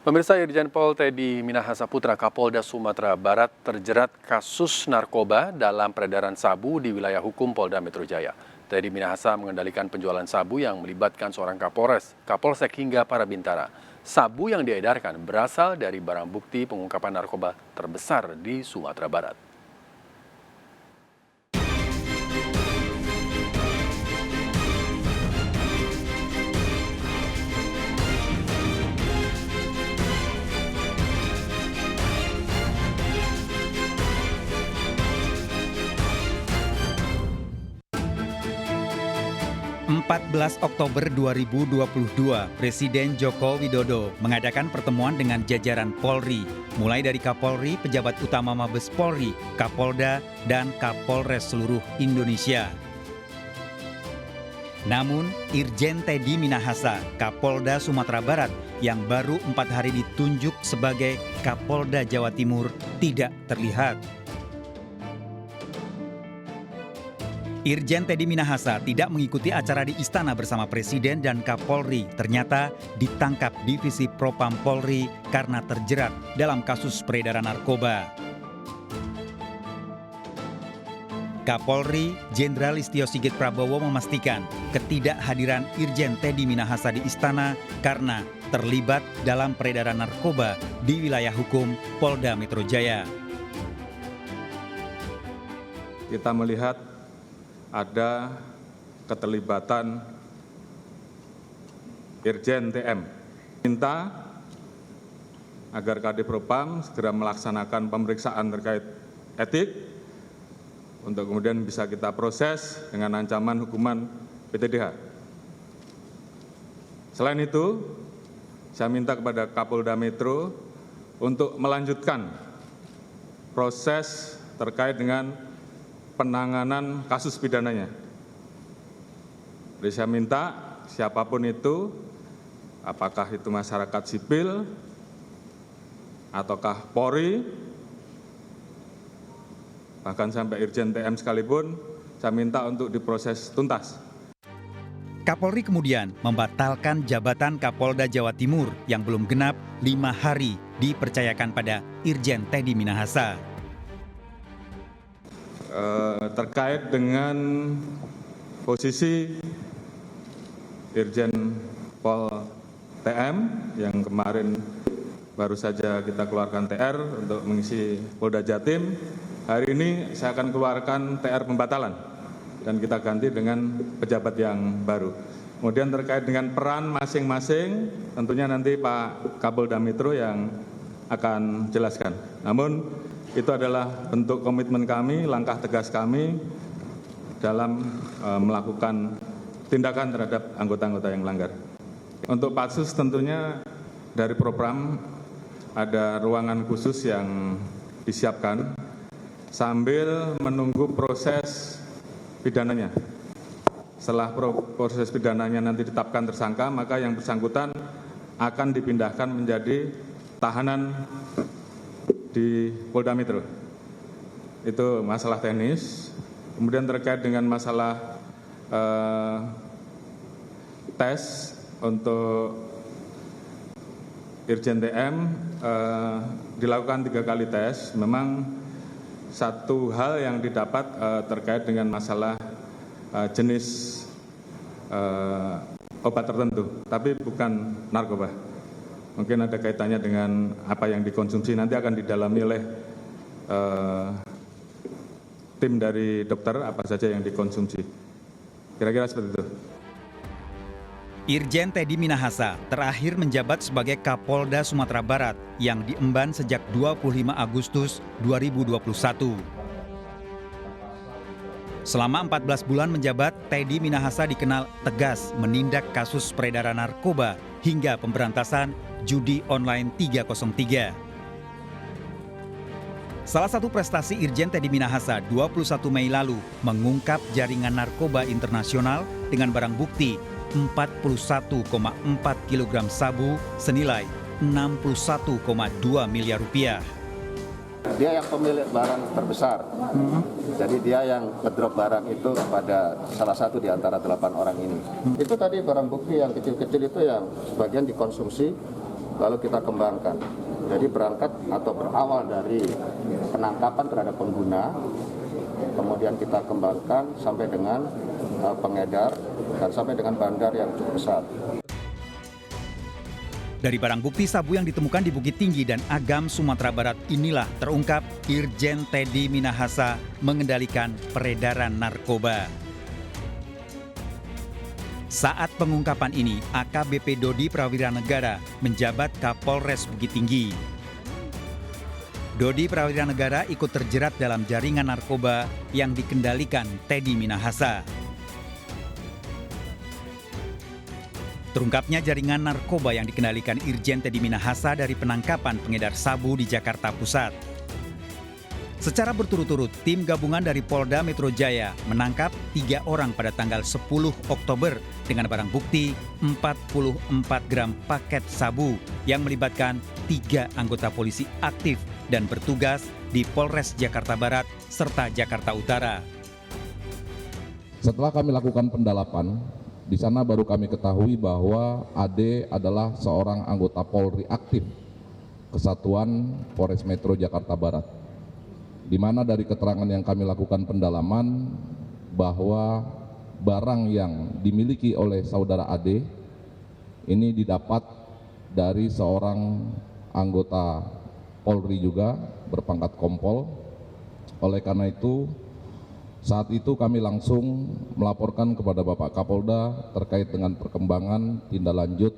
Pemirsa, Irjen Pol Teddy Minahasa Putra Kapolda Sumatera Barat terjerat kasus narkoba dalam peredaran sabu di wilayah hukum Polda Metro Jaya. Teddy Minahasa mengendalikan penjualan sabu yang melibatkan seorang Kapolres, Kapolsek hingga para bintara. Sabu yang diedarkan berasal dari barang bukti pengungkapan narkoba terbesar di Sumatera Barat. 14 Oktober 2022, Presiden Joko Widodo mengadakan pertemuan dengan jajaran Polri, mulai dari Kapolri, pejabat utama Mabes Polri, Kapolda, dan Kapolres seluruh Indonesia. Namun, Irjen Teddy Minahasa, Kapolda Sumatera Barat, yang baru 4 hari ditunjuk sebagai Kapolda Jawa Timur, tidak terlihat. Irjen Teddy Minahasa tidak mengikuti acara di Istana bersama Presiden dan Kapolri. Ternyata ditangkap Divisi Propam Polri karena terjerat dalam kasus peredaran narkoba. Kapolri Jenderal Listio Sigit Prabowo memastikan ketidakhadiran Irjen Teddy Minahasa di Istana karena terlibat dalam peredaran narkoba di wilayah hukum Polda Metro Jaya. Kita melihat ada keterlibatan Irjen TM. Minta agar Kadipropam segera melaksanakan pemeriksaan terkait etik untuk kemudian bisa kita proses dengan ancaman hukuman PTDH. Selain itu, saya minta kepada Kapolda Metro untuk melanjutkan proses terkait dengan penanganan kasus pidananya. Jadi saya minta siapapun itu, apakah itu masyarakat sipil, ataukah Polri, bahkan sampai Irjen TM sekalipun, saya minta untuk diproses tuntas. Kapolri kemudian membatalkan jabatan Kapolda Jawa Timur yang belum genap 5 hari dipercayakan pada Irjen Teddy Minahasa. Terkait dengan posisi Irjen Pol TM yang kemarin baru saja kita keluarkan TR untuk mengisi Polda Jatim, hari ini saya akan keluarkan TR pembatalan dan kita ganti dengan pejabat yang baru. Kemudian terkait dengan peran masing-masing, tentunya nanti Pak Kapolda Metro yang akan jelaskan. Namun itu adalah bentuk komitmen kami, langkah tegas kami dalam melakukan tindakan terhadap anggota-anggota yang melanggar. Untuk Patsus tentunya dari Propam ada ruangan khusus yang disiapkan sambil menunggu proses pidananya. Setelah proses pidananya nanti ditetapkan tersangka, maka yang bersangkutan akan dipindahkan menjadi tahanan di Polda Metro. Itu masalah teknis. Kemudian terkait dengan masalah tes untuk Irjen TM dilakukan 3 kali tes. Memang satu hal yang didapat terkait dengan masalah jenis obat tertentu, tapi bukan narkoba. Mungkin ada kaitannya dengan apa yang dikonsumsi, nanti akan didalami oleh tim dari dokter apa saja yang dikonsumsi. Kira-kira seperti itu. Irjen Teddy Minahasa terakhir menjabat sebagai Kapolda Sumatera Barat yang diemban sejak 25 Agustus 2021. Selama 14 bulan menjabat, Teddy Minahasa dikenal tegas menindak kasus peredaran narkoba hingga pemberantasan judi online 303. Salah satu prestasi Irjen Teddy Minahasa 21 Mei lalu mengungkap jaringan narkoba internasional dengan barang bukti 41,4 kg sabu senilai 61,2 miliar rupiah. Dia yang pemilik barang terbesar. Jadi dia yang ngedrop barang itu kepada salah satu di antara 8 orang ini. Itu tadi barang bukti yang kecil-kecil itu yang sebagian dikonsumsi lalu kita kembangkan. Jadi berangkat atau berawal dari penangkapan terhadap pengguna, kemudian kita kembangkan sampai dengan pengedar dan sampai dengan bandar yang cukup besar. Dari barang bukti sabu yang ditemukan di Bukit Tinggi dan Agam, Sumatera Barat inilah terungkap Irjen Teddy Minahasa mengendalikan peredaran narkoba. Saat pengungkapan ini, AKBP Dodi Prawira Negara menjabat Kapolres Bukit Tinggi. Dodi Prawira Negara ikut terjerat dalam jaringan narkoba yang dikendalikan Teddy Minahasa. Terungkapnya jaringan narkoba yang dikendalikan Irjen Teddy Minahasa dari penangkapan pengedar sabu di Jakarta Pusat. Secara berturut-turut, tim gabungan dari Polda Metro Jaya menangkap 3 orang pada tanggal 10 Oktober dengan barang bukti 44 gram paket sabu yang melibatkan 3 anggota polisi aktif dan bertugas di Polres Jakarta Barat serta Jakarta Utara. Setelah kami lakukan pendalaman, di sana baru kami ketahui bahwa AD adalah seorang anggota Polri aktif Kesatuan Polres Metro Jakarta Barat. Di mana dari keterangan yang kami lakukan pendalaman bahwa barang yang dimiliki oleh saudara AD ini didapat dari seorang anggota Polri juga berpangkat kompol. Oleh karena itu, saat itu kami langsung melaporkan kepada Bapak Kapolda terkait dengan perkembangan tindak lanjut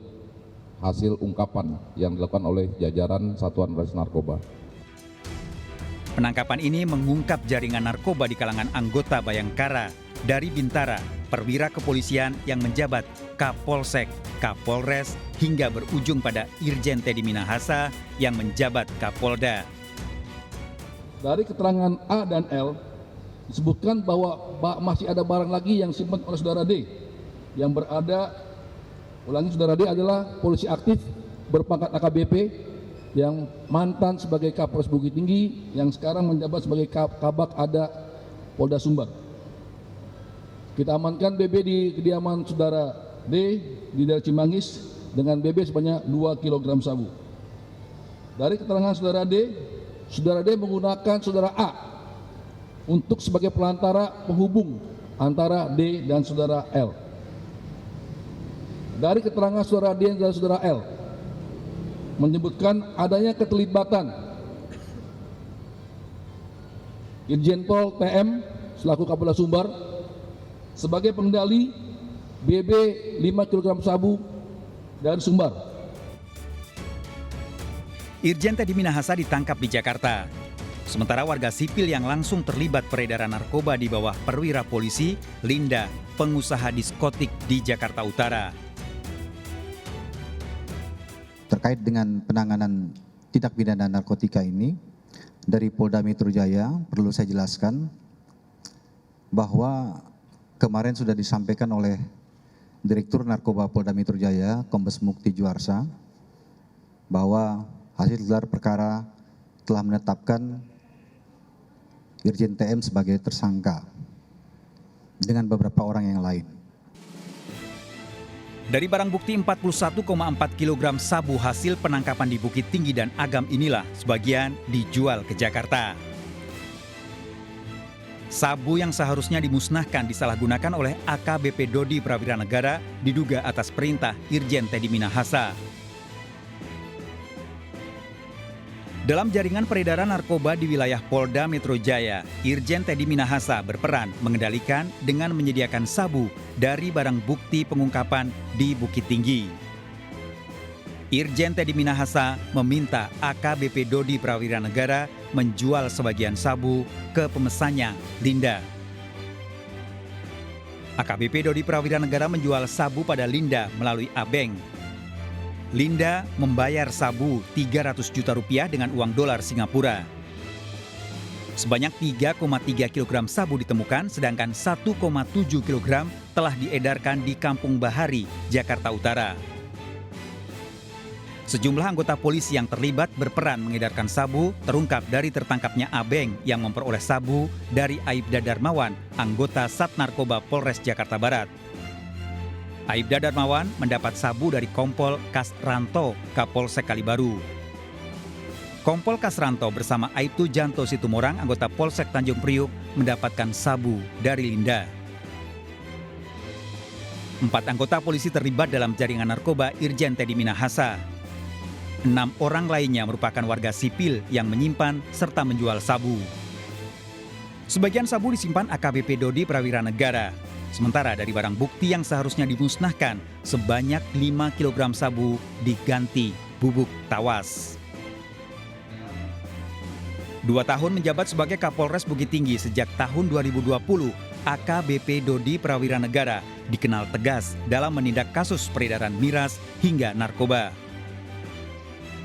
hasil ungkapan yang dilakukan oleh jajaran Satuan Reserse Narkoba. Penangkapan ini mengungkap jaringan narkoba di kalangan anggota Bayangkara dari Bintara, perwira kepolisian yang menjabat Kapolsek, Kapolres, hingga berujung pada Irjen Teddy Minahasa yang menjabat Kapolda. Dari keterangan A dan L, disebutkan bahwa masih ada barang lagi yang disimpan oleh saudara D yang berada, saudara D adalah polisi aktif berpangkat AKBP yang mantan sebagai Kapolres Bukit Tinggi yang sekarang menjabat sebagai Kabak Ada Polda Sumbar. Kita amankan BB di kediaman saudara D di daerah Cimanggis dengan BB sebanyak 2 kg sabu. Dari keterangan saudara D menggunakan saudara A untuk sebagai pelantara penghubung antara D dan saudara L. Dari keterangan saudara D dan saudara L menyebutkan adanya keterlibatan Irjen Pol TM selaku Kapolda Sumbar sebagai pengendali BB 5 kg sabu dari Sumbar. Irjen Teddy Minahasa ditangkap di Jakarta. Sementara warga sipil yang langsung terlibat peredaran narkoba di bawah perwira polisi, Linda, pengusaha diskotik di Jakarta Utara. Terkait dengan penanganan tindak pidana narkotika ini, dari Polda Metro Jaya perlu saya jelaskan bahwa kemarin sudah disampaikan oleh Direktur Narkoba Polda Metro Jaya, Kombes Mukti Juarsa, bahwa hasil gelar perkara telah menetapkan Irjen TM sebagai tersangka dengan beberapa orang yang lain. Dari barang bukti 41,4 kg sabu hasil penangkapan di Bukit Tinggi dan Agam inilah sebagian dijual ke Jakarta. Sabu yang seharusnya dimusnahkan disalahgunakan oleh AKBP Dodi Prawira Negara diduga atas perintah Irjen Teddy Minahasa. Dalam jaringan peredaran narkoba di wilayah Polda Metro Jaya, Irjen Teddy Minahasa berperan mengendalikan dengan menyediakan sabu dari barang bukti pengungkapan di Bukit Tinggi. Irjen Teddy Minahasa meminta AKBP Dodi Prawira Negara menjual sebagian sabu ke pemesannya, Linda. AKBP Dodi Prawira Negara menjual sabu pada Linda melalui Abeng. Linda membayar sabu 300 juta rupiah dengan uang dolar Singapura. Sebanyak 3,3 kg sabu ditemukan, sedangkan 1,7 kg telah diedarkan di Kampung Bahari, Jakarta Utara. Sejumlah anggota polisi yang terlibat berperan mengedarkan sabu terungkap dari tertangkapnya Abeng yang memperoleh sabu dari Aibda Darmawan, anggota Sat Narkoba Polres Jakarta Barat. Aibda Darmawan mendapat sabu dari Kompol Kasranto, Kapolsek Kalibaru. Kompol Kasranto bersama Aibtu Janto Situmorang, anggota Polsek Tanjung Priuk, mendapatkan sabu dari Linda. 4 anggota polisi terlibat dalam jaringan narkoba Irjen Teddy Minahasa. 6 orang lainnya merupakan warga sipil yang menyimpan serta menjual sabu. Sebagian sabu disimpan AKBP Dodi Prawira Negara. Sementara dari barang bukti yang seharusnya dimusnahkan, sebanyak 5 kg sabu diganti bubuk tawas. 2 tahun menjabat sebagai Kapolres Bukit Tinggi sejak tahun 2020, AKBP Dodi Prawira Negara dikenal tegas dalam menindak kasus peredaran miras hingga narkoba.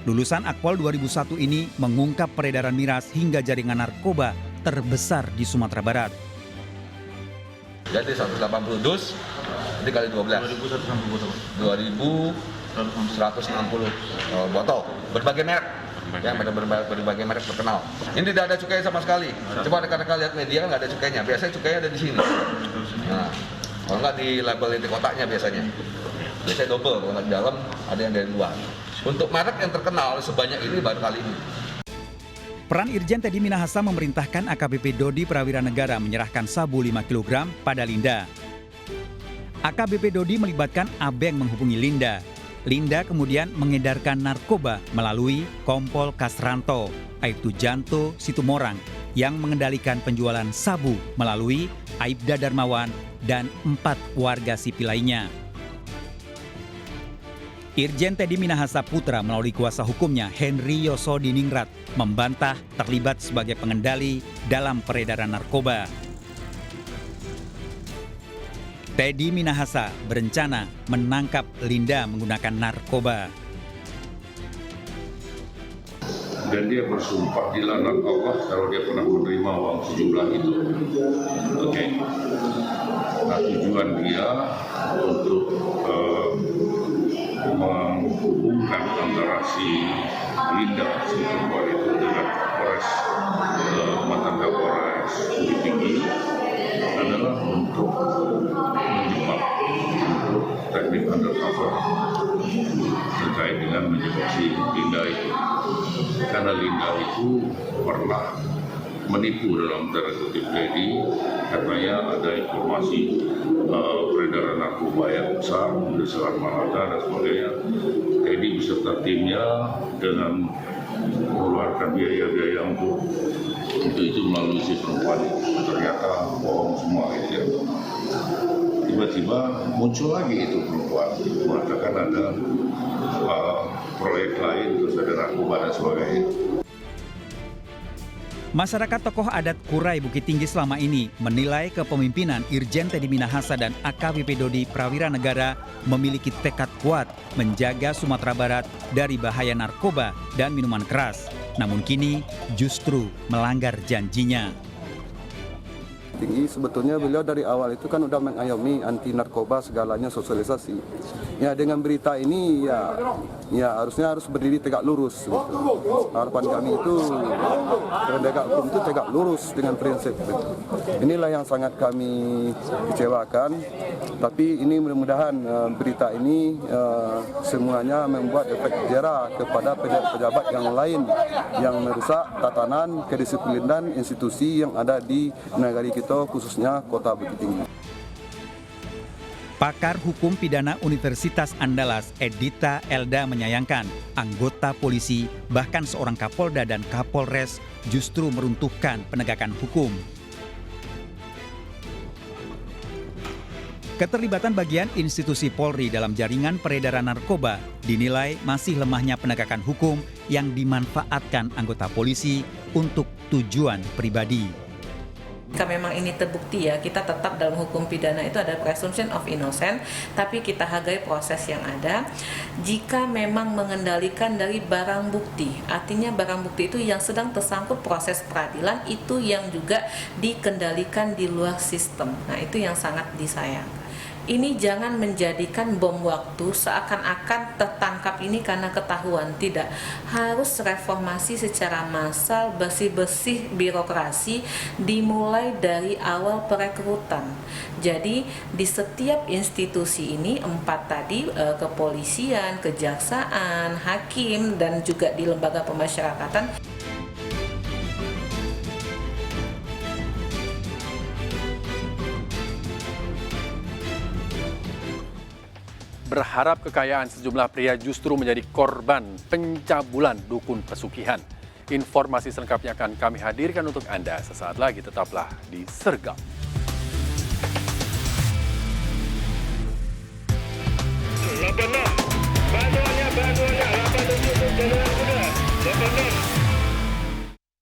Lulusan Akpol 2001 ini mengungkap peredaran miras hingga jaringan narkoba terbesar di Sumatera Barat. Jadi 180 dus, nanti kali 12. 2.160 botol, berbagai merek. Ya, berbagai merek terkenal. Ini tidak ada cukai sama sekali. Coba rekan-rekan lihat media, nggak ada cukainya. Biasanya cukainya ada di sini. Nah, kalau nggak di label di kotaknya biasanya. Biasanya double, kalau nggak di dalam ada yang dari luar. Untuk merek yang terkenal sebanyak ini baru kali ini. Peran Irjen Teddy Minahasa memerintahkan AKBP Dodi Prawira Negara menyerahkan sabu 5 kg pada Linda. AKBP Dodi melibatkan Abeng menghubungi Linda. Linda kemudian mengedarkan narkoba melalui Kompol Kasranto, Aibtu Janto Situmorang, yang mengendalikan penjualan sabu melalui Aibda Darmawan dan 4 warga sipil lainnya. Irjen Teddy Minahasa Putra melalui kuasa hukumnya Henry Yosodiningrat membantah terlibat sebagai pengendali dalam peredaran narkoba. Teddy Minahasa berencana menangkap Linda menggunakan narkoba. Dan dia bersumpah di laknat Allah kalau dia pernah menerima uang sejumlah itu. Oke. Nah, tujuan dia untuk menghubungkan antara si Linda, si perempuan itu dengan Kapolres, mantan Kapolres Bukit Tinggi adalah untuk menjebak, untuk teknik undercover terkait dengan menjebak si Linda itu. Karena Linda itu pernah menipu dalam tanda kutip Teddy, katanya ada informasi peredaran narkoba yang besar di Selat Malaka dan sebagainya. Teddy beserta timnya dengan mengeluarkan biaya-biaya untuk itu melalui si perempuan itu. Ternyata bohong semua gitu ya. Tiba-tiba muncul lagi itu perempuan mengatakan ada proyek lain, terus ada narkoba dan sebagainya. Masyarakat tokoh adat Kurai Bukit Tinggi selama ini menilai kepemimpinan Irjen Teddy Minahasa dan AKBP Dodi Prawira Negara memiliki tekad kuat menjaga Sumatera Barat dari bahaya narkoba dan minuman keras. Namun kini justru melanggar janjinya. Tinggi sebetulnya beliau dari awal itu kan udah mengayomi anti narkoba segalanya, sosialisasi. Ya dengan berita ini ya harusnya harus berdiri tegak lurus. Gitu. Harapan kami itu penegak hukum itu tegak lurus dengan prinsip. Gitu. Inilah yang sangat kami kecewakan. Tapi ini mudah-mudahan berita ini semuanya membuat efek jera kepada pejabat yang lain yang merusak tatanan kedisiplinan institusi yang ada di negara kita, khususnya Kota Bukit Tinggi. Pakar Hukum Pidana Universitas Andalas, Edita Elda menyayangkan anggota polisi, bahkan seorang Kapolda dan Kapolres justru meruntuhkan penegakan hukum. Keterlibatan bagian institusi Polri dalam jaringan peredaran narkoba dinilai masih lemahnya penegakan hukum yang dimanfaatkan anggota polisi untuk tujuan pribadi. Jika memang ini terbukti ya, kita tetap dalam hukum pidana itu ada presumption of innocent, tapi kita hargai proses yang ada. Jika memang mengendalikan dari barang bukti, artinya barang bukti itu yang sedang tersangkut proses peradilan, itu yang juga dikendalikan di luar sistem. Nah, itu yang sangat disayangkan. Ini jangan menjadikan bom waktu seakan-akan tertangkap ini karena ketahuan. Tidak, harus reformasi secara massal, bersih-bersih birokrasi dimulai dari awal perekrutan. Jadi di setiap institusi ini 4 tadi, kepolisian, kejaksaan, hakim, dan juga di lembaga pemasyarakatan. Berharap kekayaan sejumlah pria justru menjadi korban pencabulan dukun pesugihan. Informasi selengkapnya akan kami hadirkan untuk Anda sesaat lagi, tetaplah di Sergap.